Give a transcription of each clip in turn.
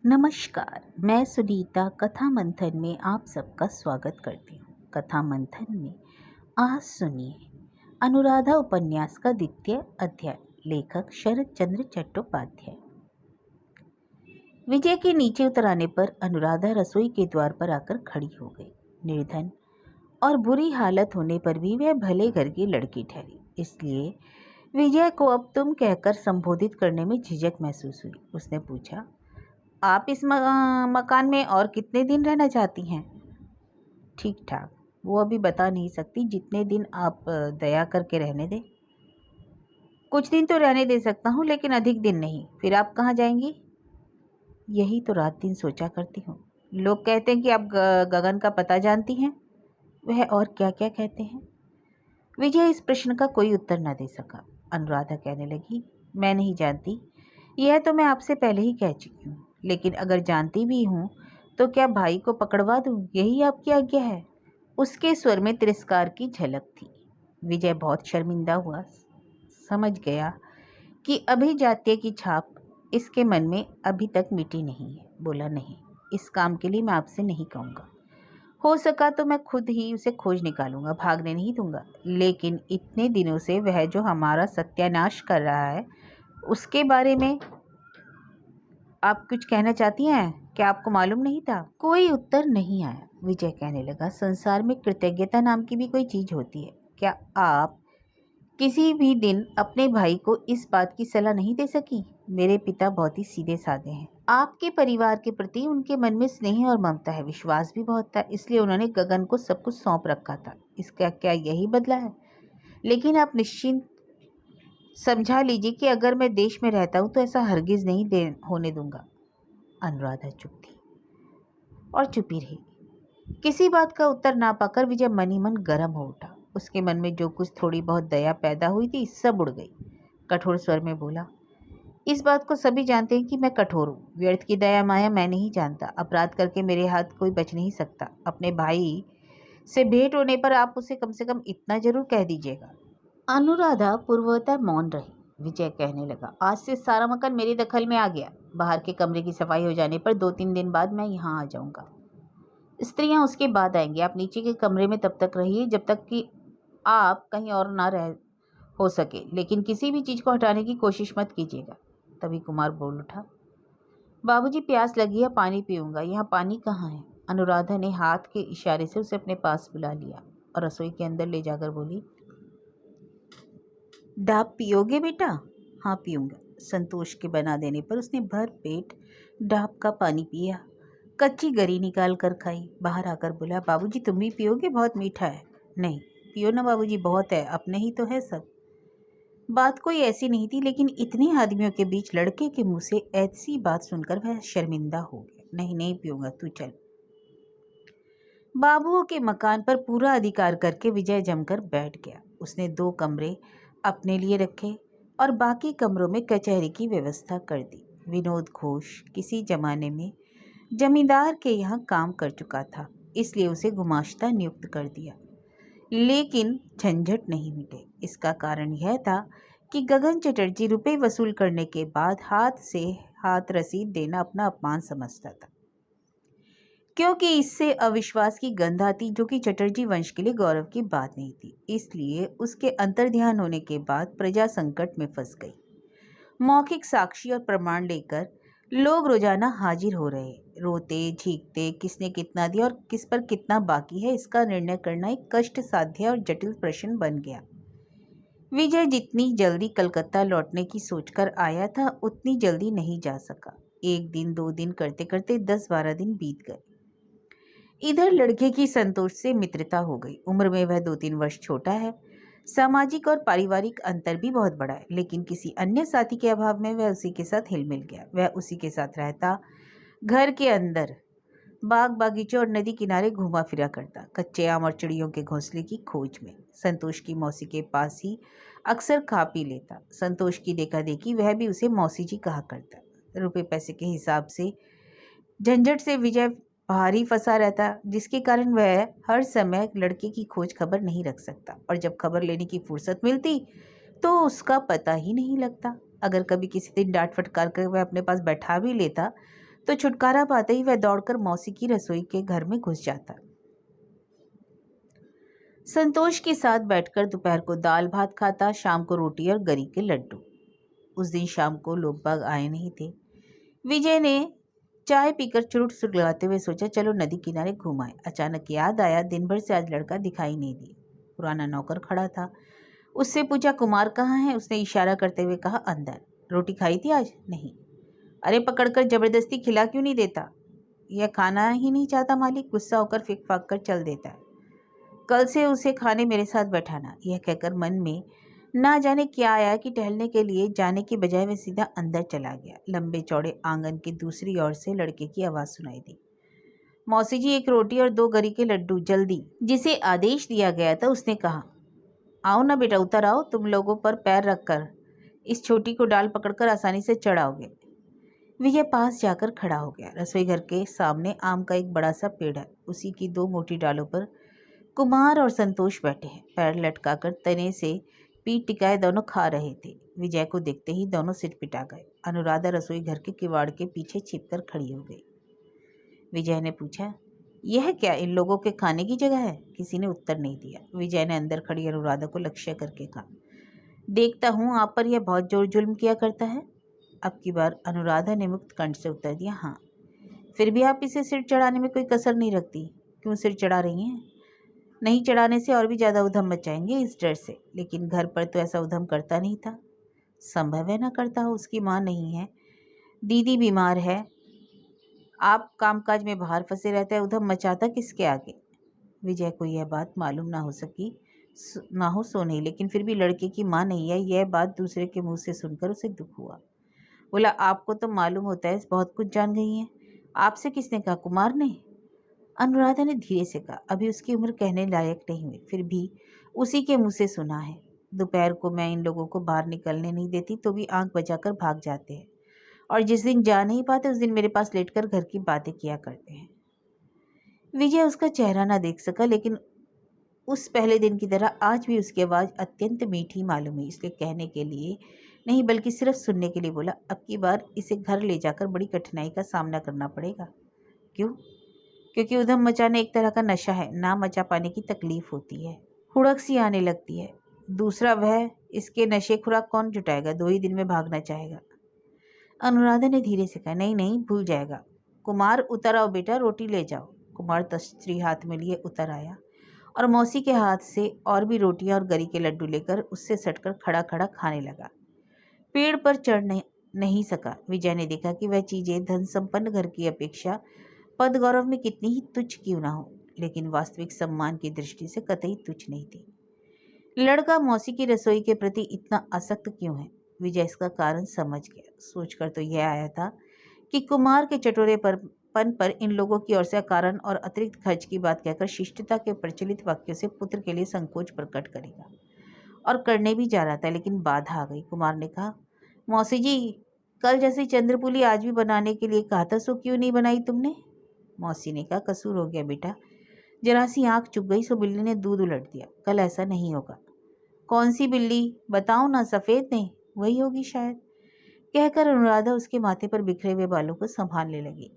नमस्कार, मैं सुनीता कथा मंथन में आप सबका स्वागत करती हूँ। कथा मंथन में आज सुनिए अनुराधा उपन्यास का द्वितीय अध्याय। लेखक शरद चंद्र चट्टोपाध्याय। विजय के नीचे उतर आने पर अनुराधा रसोई के द्वार पर आकर खड़ी हो गई। निर्धन और बुरी हालत होने पर भी वह भले घर की लड़की ठहरी, इसलिए विजय को अब तुम कहकर संबोधित करने में झिझक महसूस हुई। उसने पूछा, आप इस मकान में और कितने दिन रहना चाहती हैं? ठीक ठाक, वो अभी बता नहीं सकती। जितने दिन आप दया करके रहने दें। कुछ दिन तो रहने दे सकता हूँ, लेकिन अधिक दिन नहीं। फिर आप कहाँ जाएंगी? यही तो रात दिन सोचा करती हूँ। लोग कहते हैं कि आप गगन का पता जानती हैं। वह और क्या क्या कहते हैं। विजय इस प्रश्न का कोई उत्तर न दे सका। अनुराधा कहने लगी, मैं नहीं जानती, यह तो मैं आपसे पहले ही कह चुकी हूँ। लेकिन अगर जानती भी हूँ तो क्या भाई को पकड़वा दूँ, यही आपकी आज्ञा है? उसके स्वर में तिरस्कार की झलक थी। विजय बहुत शर्मिंदा हुआ। समझ गया कि अभिजात्य की छाप इसके मन में अभी तक मिटी नहीं है। बोला, नहीं, इस काम के लिए मैं आपसे नहीं कहूँगा। हो सका तो मैं खुद ही उसे खोज निकालूंगा, भागने नहीं दूंगा। लेकिन इतने दिनों से वह जो हमारा सत्यानाश कर रहा है, उसके बारे में आप कुछ कहना चाहती हैं? क्या आपको मालूम नहीं था? कोई उत्तर नहीं आया। विजय कहने लगा, संसार में कृतज्ञता नाम की भी कोई चीज होती है क्या? आप किसी भी दिन अपने भाई को इस बात की सलाह नहीं दे सकी? मेरे पिता बहुत ही सीधे साधे हैं। आपके परिवार के प्रति उनके मन में स्नेह और ममता है, विश्वास भी बहुत था, इसलिए उन्होंने गगन को सब कुछ सौंप रखा था। इसका क्या यही बदला है? लेकिन आप निश्चिंत समझा लीजिए कि अगर मैं देश में रहता हूँ तो ऐसा हरगिज नहीं होने दूंगा। अनुराधा चुप थी और चुपी रही। किसी बात का उत्तर ना पाकर विजय मन ही मन गर्म हो उठा। उसके मन में जो कुछ थोड़ी बहुत दया पैदा हुई थी, सब उड़ गई। कठोर स्वर में बोला, इस बात को सभी जानते हैं कि मैं कठोर हूँ। व्यर्थ की दया माया मैं नहीं जानता। अपराध करके मेरे हाथ कोई बच नहीं सकता। अपने भाई से भेंट होने पर आप उसे कम से कम इतना जरूर कह दीजिएगा। अनुराधा पूर्वोत्तर मौन रही। विजय कहने लगा, आज से सारा मकान मेरे दखल में आ गया। बाहर के कमरे की सफाई हो जाने पर 2-3 दिन बाद मैं यहाँ आ जाऊंगा। स्त्रियां उसके बाद आएंगी। आप नीचे के कमरे में तब तक रहिए जब तक कि आप कहीं और ना रह हो सके, लेकिन किसी भी चीज को हटाने की कोशिश मत कीजिएगा। तभी कुमार बोल उठा, बाबूजी प्यास लगी है, पानी पीऊंगा। यहाँ पानी कहाँ है? अनुराधा ने हाथ के इशारे से उसे अपने पास बुला लिया और रसोई के अंदर ले जाकर बोली, डाब पियोगे बेटा? हाँ पीऊंगा। संतोष के बना देने पर उसने भर पेट डाब का पानी पिया। कच्ची गरी निकाल कर खाई। बाहर आकर बोला, बाबूजी तुम भी पियोगे? बहुत मीठा है। नहीं, पियो ना बाबूजी, बहुत है, अपने ही तो है सब। बात कोई ऐसी नहीं थी, लेकिन इतने आदमियों के बीच लड़के के मुंह से ऐसी बात सुनकर वह शर्मिंदा हो गया। नहीं नहीं पीऊंगा, तू चल। बाबुओं के मकान पर पूरा अधिकार करके विजय जमकर बैठ गया। उसने 2 कमरे अपने लिए रखे और बाकी कमरों में कचहरी की व्यवस्था कर दी। विनोद घोष किसी जमाने में जमींदार के यहाँ काम कर चुका था, इसलिए उसे गुमाश्ता नियुक्त कर दिया। लेकिन झंझट नहीं मिटे। इसका कारण यह था कि गगन चटर्जी रुपए वसूल करने के बाद हाथ से हाथ रसीद देना अपना अपमान समझता था, क्योंकि इससे अविश्वास की गंध आती, जो कि चटर्जी वंश के लिए गौरव की बात नहीं थी। इसलिए उसके अंतर्ध्यान होने के बाद प्रजा संकट में फंस गई। मौखिक साक्षी और प्रमाण लेकर लोग रोजाना हाजिर हो रहे, रोते झीकते, किसने कितना दिया और किस पर कितना बाकी है, इसका निर्णय करना एक कष्ट साध्य और जटिल प्रश्न बन गया। विजय जितनी जल्दी कलकत्ता लौटने की सोचकर आया था, उतनी जल्दी नहीं जा सका। 1 दिन 2 दिन करते करते 10-12 दिन बीत गए। इधर लड़के की संतोष से मित्रता हो गई। उम्र में वह 2-3 वर्ष छोटा है। सामाजिक और पारिवारिक अंतर भी बहुत बड़ा है, लेकिन किसी अन्य साथी के अभाव में वह उसी के साथ हिल मिल गया। वह उसी के साथ रहता, घर के अंदर बाग बगीचों और नदी किनारे घूमा फिरा करता, कच्चे आम और चिड़ियों के घोंसले की खोज में। संतोष की मौसी के पास ही अक्सर खा पी लेता। संतोष की देखा देखी वह भी उसे मौसी जी कहा करता। रुपए पैसे के हिसाब से झंझट से विजय भारी फंसा रहता, जिसके कारण वह हर समय लड़के की खोज खबर नहीं रख सकता, और जब खबर लेने की फुर्सत मिलती तो उसका पता ही नहीं लगता। अगर कभी किसी दिन डांट फटकार कर वह अपने पास बैठा भी लेता तो छुटकारा पाते ही वह दौड़कर मौसी की रसोई के घर में घुस जाता। संतोष के साथ बैठकर दोपहर को दाल भात खाता, शाम को रोटी और गरी के लड्डू। उस दिन शाम को लोग बाग आए नहीं थे। विजय ने चाय पीकर चुरुट सुलगाते हुए सोचा चलो नदी किनारे घूम आए। अचानक याद आया दिन भर से आज लड़का दिखाई नहीं दिया। पुराना नौकर खड़ा था। उससे पूछा कुमार कहाँ है? उसने इशारा करते हुए कहा अंदर। रोटी खाई थी आज? नहीं। अरे पकड़कर जबरदस्ती खिला क्यों नहीं देता? यह खाना ही नहीं चाहता मालिक, गुस्सा होकर फिक फाक कर चल देता है। कल से उसे खाने मेरे साथ बैठाना। यह कहकर मन में ना जाने क्या आया कि टहलने के लिए जाने की बजाय वह सीधा अंदर चला गया। लंबे चौड़े आंगन की दूसरी ओर से लड़के की आवाज़ सुनाई दी, मौसी जी 1 रोटी और 2 गरी के लड्डू जल्दी। जिसे आदेश दिया गया था उसने कहा आओ ना बेटा, उतर आओ। तुम लोगों पर पैर रखकर इस छोटी को डाल पकड़कर आसानी से चढ़ाओगे। विजय पास जाकर खड़ा हो गया। रसोई घर के सामने आम का एक बड़ा सा पेड़ है। उसी की 2 मोटी डालों पर कुमार और संतोष बैठे हैं। पैर लटकाकर तने से पीठ टिकाए दोनों खा रहे थे। विजय को देखते ही दोनों सिर पिटा गए। अनुराधा रसोई घर के किवाड़ के पीछे छिपकर खड़ी हो गई। विजय ने पूछा यह क्या इन लोगों के खाने की जगह है? किसी ने उत्तर नहीं दिया। विजय ने अंदर खड़ी अनुराधा को लक्ष्य करके कहा देखता हूँ आप पर यह बहुत जोर जुल्म किया करता है। अब की बार अनुराधा ने मुक्त कंठ से उत्तर दिया हाँ। फिर भी आप इसे सिर चढ़ाने में कोई कसर नहीं रखती। क्यों सिर चढ़ा रही हैं? नहीं चढ़ाने से और भी ज़्यादा उधम मचाएंगे इस डर से। लेकिन घर पर तो ऐसा उधम करता नहीं था। संभव है ना करता हो, उसकी माँ नहीं है, दीदी बीमार है, आप कामकाज में बाहर फंसे रहते हैं, उधम मचाता किसके आगे? विजय को यह बात मालूम ना हो सो नहीं, लेकिन फिर भी लड़के की माँ नहीं है यह बात दूसरे के मुंह से सुनकर उसे दुख हुआ। बोला आपको तो मालूम होता है, बहुत कुछ जान गई हैं। आपसे किसने कहा? कुमार ने। अनुराधा ने धीरे से कहा अभी उसकी उम्र कहने लायक नहीं हुई, फिर भी उसी के मुंह से सुना है। दोपहर को मैं इन लोगों को बाहर निकलने नहीं देती तो भी आंख बचाकर भाग जाते हैं, और जिस दिन जा नहीं पाते उस दिन मेरे पास लेटकर घर की बातें किया करते हैं। विजय उसका चेहरा ना देख सका, लेकिन उस पहले दिन की तरह आज भी उसकी आवाज़ अत्यंत मीठी मालूम हुई। इसलिए कहने के लिए नहीं बल्कि सिर्फ सुनने के लिए बोला अब की बार इसे घर ले जाकर बड़ी कठिनाई का सामना करना पड़ेगा। क्यों? क्योंकि उधम मचाने एक तरह का नशा है, ना मचा पाने की तकलीफ होती है, हुड़क सी आने लगती है। दूसरा वह इसके नशे खुराक कौन जुटाएगा? 2 ही दिन में भागना चाहेगा। अनुराधा ने धीरे से कहा नहीं नहीं भूल जाएगा। कुमार उतर आओ बेटा, रोटी ले जाओ। कुमार तश्तरी हाथ में लिए उतर आया और मौसी के हाथ से और भी रोटियां और गरी के लड्डू लेकर उससे सटकर खड़ा खड़ा खाने लगा। पेड़ पर चढ़ नहीं सका। विजय ने देखा कि वह चीज़ें धन संपन्न घर की अपेक्षा पद गौरव में कितनी ही तुच्छ क्यों ना हो, लेकिन वास्तविक सम्मान की दृष्टि से कतई तुच्छ नहीं थी। लड़का मौसी की रसोई के प्रति इतना आसक्त क्यों है? विजय इसका कारण समझ गया। सोचकर तो यह आया था कि कुमार के चटोरे पन पर इन लोगों की ओर से कारण और अतिरिक्त खर्च की बात कहकर शिष्टता के प्रचलित वाक्यों से पुत्र के लिए संकोच प्रकट करेगा, और करने भी जा रहा था, लेकिन बाधा आ गई। कुमार ने कहा मौसी जी कल जैसी चंद्रपुली आज भी बनाने के लिए कहा था, सो क्यों नहीं बनाई तुमने? मौसी ने कहा कसूर हो गया बेटा, जरा सी आँख चुक गई सो बिल्ली ने दूध उलट दिया। कल ऐसा नहीं होगा। कौन सी बिल्ली बताओ ना? सफ़ेद नहीं? वही होगी शायद। कहकर अनुराधा उसके माथे पर बिखरे हुए बालों को संभालने लगी।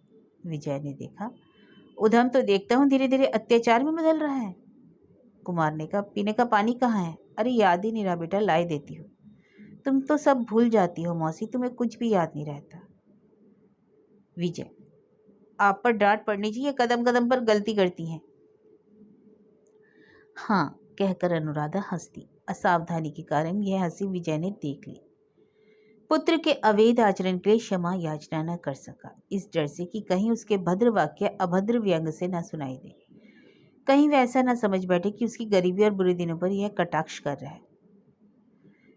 विजय ने देखा उधम तो देखता हूँ धीरे धीरे अत्याचार में बदल रहा है। कुमार ने कहा पीने का पानी कहाँ है? अरे याद ही नहीं रहा बेटा, लाए देती हूँ। तुम तो सब भूल जाती हो मौसी, तुम्हें कुछ भी याद नहीं रहता। विजय आप पर डांट पड़नी चाहिए, कदम कदम पर गलती करती हैं। हाँ कहकर अनुराधा हंसती। असावधानी के कारण यह हंसी विजय ने देख ली। पुत्र के अवैध आचरण के लिए क्षमा याचना न कर सका, इस डर से कि कहीं उसके भद्र वाक्य अभद्र व्यंग से न सुनाई दे, कहीं वह ऐसा न समझ बैठे कि उसकी गरीबी और बुरे दिनों पर यह कटाक्ष कर रहा है।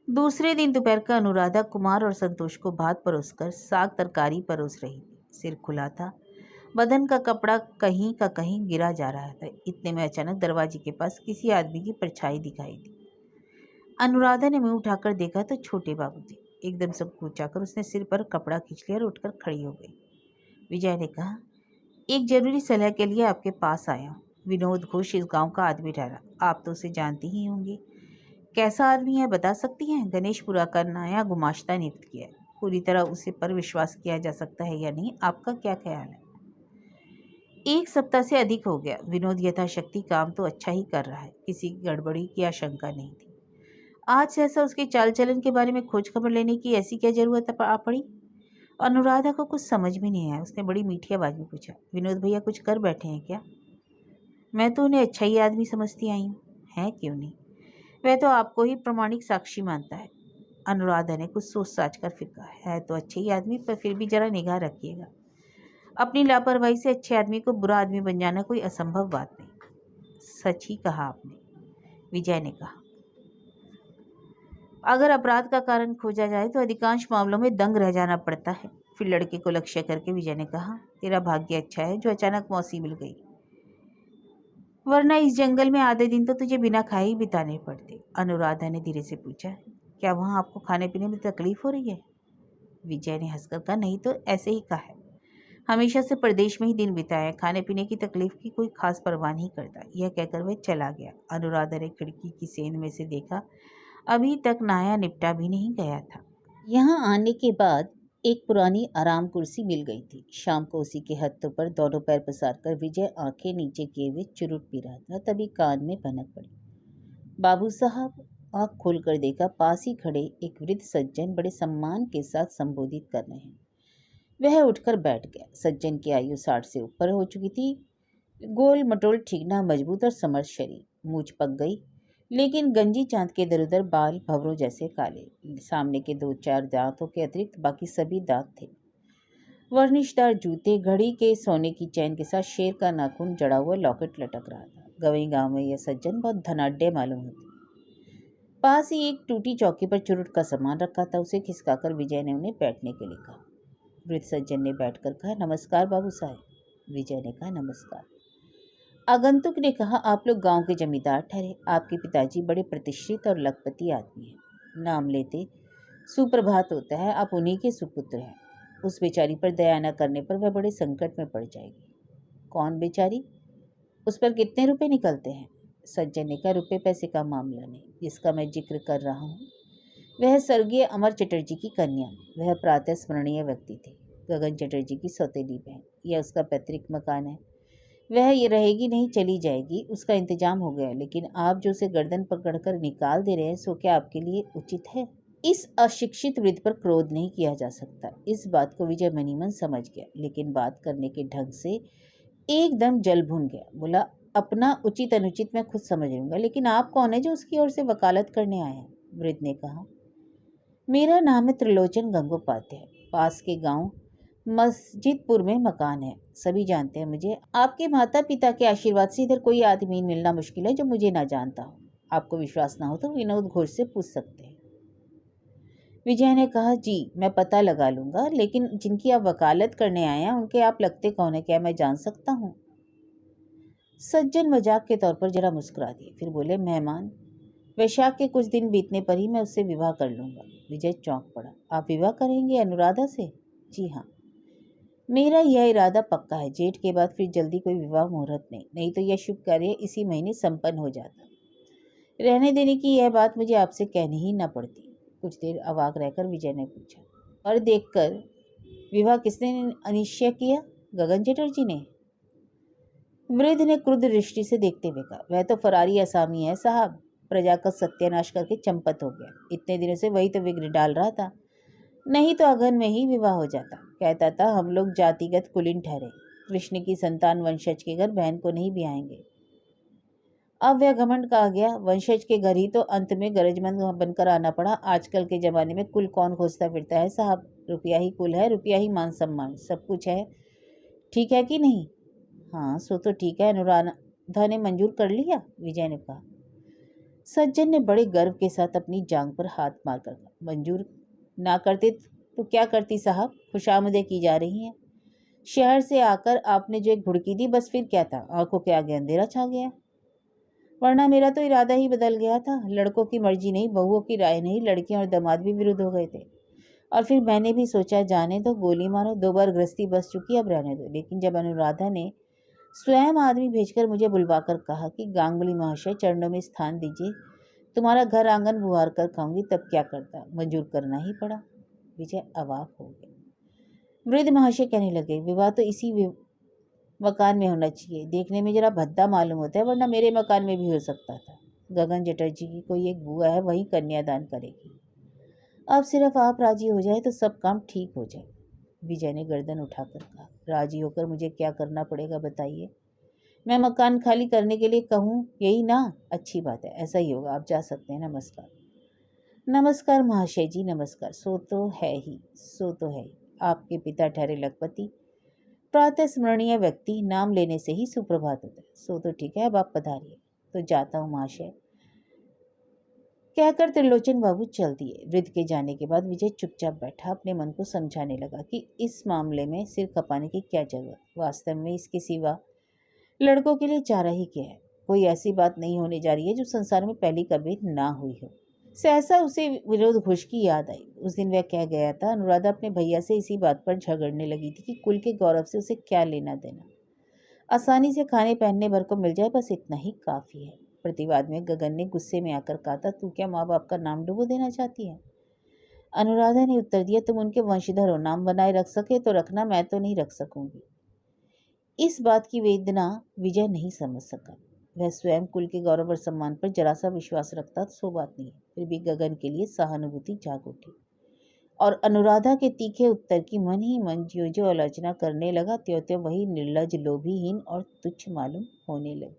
दूसरे दिन दोपहर का अनुराधा कुमार और संतोष को भात परोसकर साग तरकारी परोस रही थी। सिर खुला था, बदन का कपड़ा कहीं का कहीं गिरा जा रहा था। इतने में अचानक दरवाजे के पास किसी आदमी की परछाई दिखाई दी। अनुराधा ने मुंह उठाकर देखा तो छोटे बाबू थे। एकदम संकोचाकर उसने सिर पर कपड़ा खींच लिया और उठकर खड़ी हो गई। विजय ने कहा एक जरूरी सलाह के लिए आपके पास आया हूँ। विनोद घोष इस गांव का आदमी ठहरा, आप तो उसे जानती ही होंगी। कैसा आदमी है बता सकती हैं? गणेशपुरा का नया गुमाश्ता नियुक्त किया है। पूरी तरह उसे पर विश्वास किया जा सकता है या नहीं, आपका क्या ख्याल है? 1 सप्ताह से अधिक हो गया। विनोद यथाशक्ति काम तो अच्छा ही कर रहा है, किसी गड़बड़ी की आशंका नहीं थी। आज से ऐसा उसके चाल चलन के बारे में खोज खबर लेने की ऐसी क्या जरूरत आ पड़ी? अनुराधा को कुछ समझ में नहीं आया। उसने बड़ी मीठी आवाज में पूछा, विनोद भैया कुछ कर बैठे हैं क्या? मैं तो उन्हें अच्छा ही आदमी समझती आई हूँ। है क्यों नहीं, वह तो आपको ही प्रमाणिक साक्षी मानता है। अनुराधा ने कुछ सोच साच कर फिर कहा, है तो अच्छे ही आदमी, पर फिर भी जरा निगाह रखिएगा। अपनी लापरवाही से अच्छे आदमी को बुरा आदमी बन जाना कोई असंभव बात नहीं। सच ही कहा आपने, विजय ने कहा। अगर अपराध का कारण खोजा जाए तो अधिकांश मामलों में दंग रह जाना पड़ता है। फिर लड़के को लक्ष्य करके विजय ने कहा, तेरा भाग्य अच्छा है जो अचानक मौसी मिल गई, वरना इस जंगल में आधे दिन तो तुझे बिना खाए ही बिताने पड़ते। अनुराधा ने धीरे से पूछा, क्या वहाँ आपको खाने पीने में तकलीफ हो रही है? विजय ने हंसकर कहा, नहीं तो ऐसे ही कहा है, हमेशा से प्रदेश में ही दिन बिताया, खाने पीने की तकलीफ की कोई खास परवाह नहीं करता। यह कहकर वह चला गया। अनुराधा ने खिड़की की सेंध में से देखा, अभी तक नाया निपटा भी नहीं गया था। यहाँ आने के बाद एक पुरानी आराम कुर्सी मिल गई थी। शाम को उसी के हत्थों पर दोनों पैर पसार कर विजय आंखें नीचे किए हुए चुरुट पी रहा था। तभी कान में भनक पड़ी, बाबू साहब। आँख खोलकर देखा, पास ही खड़े एक वृद्ध सज्जन बड़े सम्मान के साथ संबोधित कर रहे हैं। वह उठकर बैठ गया। सज्जन की आयु 60 से ऊपर हो चुकी थी। गोल मटोल ठीकना मजबूत और समर्थ शरीर, मूछ पक गई, लेकिन गंजी चांद के इधर उधर बाल भंवरों जैसे काले। सामने के 2-4 दांतों के अतिरिक्त बाकी सभी दांत थे। वर्निशदार जूते, घड़ी के सोने की चैन के साथ शेर का नाखून जड़ा हुआ लॉकेट लटक रहा था। गवई गांव में यह सज्जन बहुत धनाढ्य मालूम होते। पास ही एक टूटी चौकी पर चुरुट का सामान रखा था। उसे खिसकाकर विजय ने उन्हें बैठने के लिए कहा। वृद्ध सज्जन ने बैठकर कहा, नमस्कार बाबू साहब। विजय ने कहा, नमस्कार। आगंतुक ने कहा, आप लोग गांव के जमींदार ठहरे। आपके पिताजी बड़े प्रतिष्ठित और लखपति आदमी हैं। नाम लेते सुप्रभात होता है, आप उन्हीं के सुपुत्र हैं। उस बेचारी पर दया न करने पर वह बड़े संकट में पड़ जाएगी। कौन बेचारी? उस पर कितने रुपए निकलते हैं? सज्जन ने कहा, रुपये पैसे का मामला नहीं। जिसका मैं जिक्र कर रहा हूँ वह स्वर्गीय अमर चटर्जी की कन्या। वह प्रातः स्मरणीय व्यक्ति थे, गगन चटर्जी की सौतेली बहन। यह उसका पैतृक मकान है। वह ये रहेगी नहीं, चली जाएगी, उसका इंतजाम हो गया। लेकिन आप जो उसे गर्दन पकड़कर निकाल दे रहे हैं, सो क्या आपके लिए उचित है? इस अशिक्षित वृद्ध पर क्रोध नहीं किया जा सकता। इस बात को विजय मनीमन समझ गया, लेकिन बात करने के ढंग से एकदम जल भुन गया। बोला, अपना उचित अनुचित मैं खुद समझ लूंगा, लेकिन आप कौन है जो उसकी ओर से वकालत करने आए हैं? वृद्ध ने कहा, मेरा नाम है त्रिलोचन गंगोपाध्याय। पास के गांव मस्जिदपुर में मकान है, सभी जानते हैं मुझे। आपके माता पिता के आशीर्वाद से इधर कोई आदमी मिलना मुश्किल है जो मुझे ना जानता हो। आपको विश्वास ना हो तो विनोद घोष से पूछ सकते हैं। विजय ने कहा, जी मैं पता लगा लूंगा, लेकिन जिनकी आप वकालत करने आए हैं उनके आप लगते कौन है, क्या मैं जान सकता हूँ? सज्जन मजाक के तौर पर जरा मुस्कुरा दिए, फिर बोले, मेहमान। वैशाख के कुछ दिन बीतने पर ही मैं उससे विवाह कर लूंगा। विजय चौंक पड़ा। आप विवाह करेंगे अनुराधा से? जी हाँ, मेरा यह इरादा पक्का है। जेठ के बाद फिर जल्दी कोई विवाह मुहूर्त नहीं तो यह शुभ कार्य इसी महीने संपन्न हो जाता। रहने देने की यह बात मुझे आपसे कहनी ही ना पड़ती। कुछ देर अवाक रहकर विजय ने पूछा, और देखकर विवाह किसने निश्चय किया? गगन चटर्जी ने? वृद्ध ने क्रुद्ध दृष्टि से देखते हुए कहा, वह तो फरारी असामी है साहब, प्रजा का सत्यानाश करके चंपत हो गया। इतने दिनों से वही तो विघ्न डाल रहा था, नहीं तो अगन में ही विवाह हो जाता। कहता था हम लोग जातिगत कुलीन ठहरे, कृष्ण की संतान वंशज के घर बहन को नहीं ब्याहेंगे। अब वह घमंड कहा गया, वंशज के घर ही तो अंत में गरजमंद बनकर आना पड़ा। आजकल के जमाने में कुल कौन खोजता फिरता है साहब? रुपया ही कुल है, रुपया ही मान सम्मान, सब कुछ है। ठीक है कि नहीं? हाँ सो तो ठीक है। अनुराधा ने मंजूर कर लिया? विजय ने कहा। सज्जन ने बड़े गर्व के साथ अपनी जांग पर हाथ मारकर कहा, मंजूर ना करते तो क्या करती साहब? खुशामदें की जा रही हैं। शहर से आकर आपने जो एक घुड़की दी, बस फिर क्या था? आंखों के आगे अंधेरा छा गया। वरना मेरा तो इरादा ही बदल गया था। लड़कों की मर्जी नहीं, बहुओं की राय नहीं, लड़कियां और दामाद भी विरुद्ध हो गए थे। और फिर मैंने भी सोचा, जाने दो, गोली मारो, 2 बार गृहस्थी बस चुकी, अब रहने दो। लेकिन जब अनुराधा ने स्वयं आदमी भेजकर मुझे बुलवाकर कहा कि गांगुली महाशय चरणों में स्थान दीजिए, तुम्हारा घर आंगन बुहार कर खाऊंगी, तब क्या करता? मंजूर करना ही पड़ा। विजय अवाक हो गए। वृद्ध महाशय कहने लगे, विवाह तो इसी मकान में होना चाहिए। देखने में जरा भद्दा मालूम होता है, वरना मेरे मकान में भी हो सकता था। गगन चटर्जी की कोई एक बुआ है, वही कन्यादान करेगी। अब सिर्फ आप राजी हो जाए तो सब काम ठीक हो जाए। विजय ने गर्दन उठाकर कहा, राजी होकर मुझे क्या करना पड़ेगा बताइए? मैं मकान खाली करने के लिए कहूँ, यही ना? अच्छी बात है, ऐसा ही होगा, आप जा सकते हैं। नमस्कार। नमस्कार महाशय जी, नमस्कार। सो तो है ही, सो तो है ही। आपके पिता ठहरे लखपति, प्रातः स्मरणीय व्यक्ति, नाम लेने से ही सुप्रभात होता है। सो तो ठीक है, अब आप पधारिए। तो जाता हूँ महाशय, कहकर त्रिलोचन बाबू चल दिए। वृद्ध के जाने के बाद विजय चुपचाप बैठा अपने मन को समझाने लगा कि इस मामले में सिर खपाने की क्या जरूरत। वास्तव में इसके सिवा लड़कों के लिए चारा ही क्या है। कोई ऐसी बात नहीं होने जा रही है जो संसार में पहली कभी ना हुई हो। सहसा उसे विनोद घोष की याद आई। उस दिन वह कह गया था, अनुराधा अपने भैया से इसी बात पर झगड़ने लगी थी कि कुल के गौरव से उसे क्या लेना देना, आसानी से खाने पहनने भर को मिल जाए, बस इतना ही काफी है। प्रतिवाद में गगन ने गुस्से में आकर कहा था, तू क्या माँ बाप का नाम डुबो देना चाहती है? अनुराधा ने उत्तर दिया, तुम उनके वंशधर हो, नाम बनाए रख सके तो रखना, मैं तो नहीं रख सकूंगी। इस बात की वेदना विजय नहीं समझ सका। वह स्वयं कुल के गौरव और सम्मान पर जरा सा विश्वास रखता, सो बात नहीं। फिर भी गगन के लिए सहानुभूति जाग उठी और अनुराधा के तीखे उत्तर की मन ही मन जो जो आलोचना करने लगा, त्यों त्यों वही निर्लज, लोभीहीन और तुच्छ मालूम होने लगी।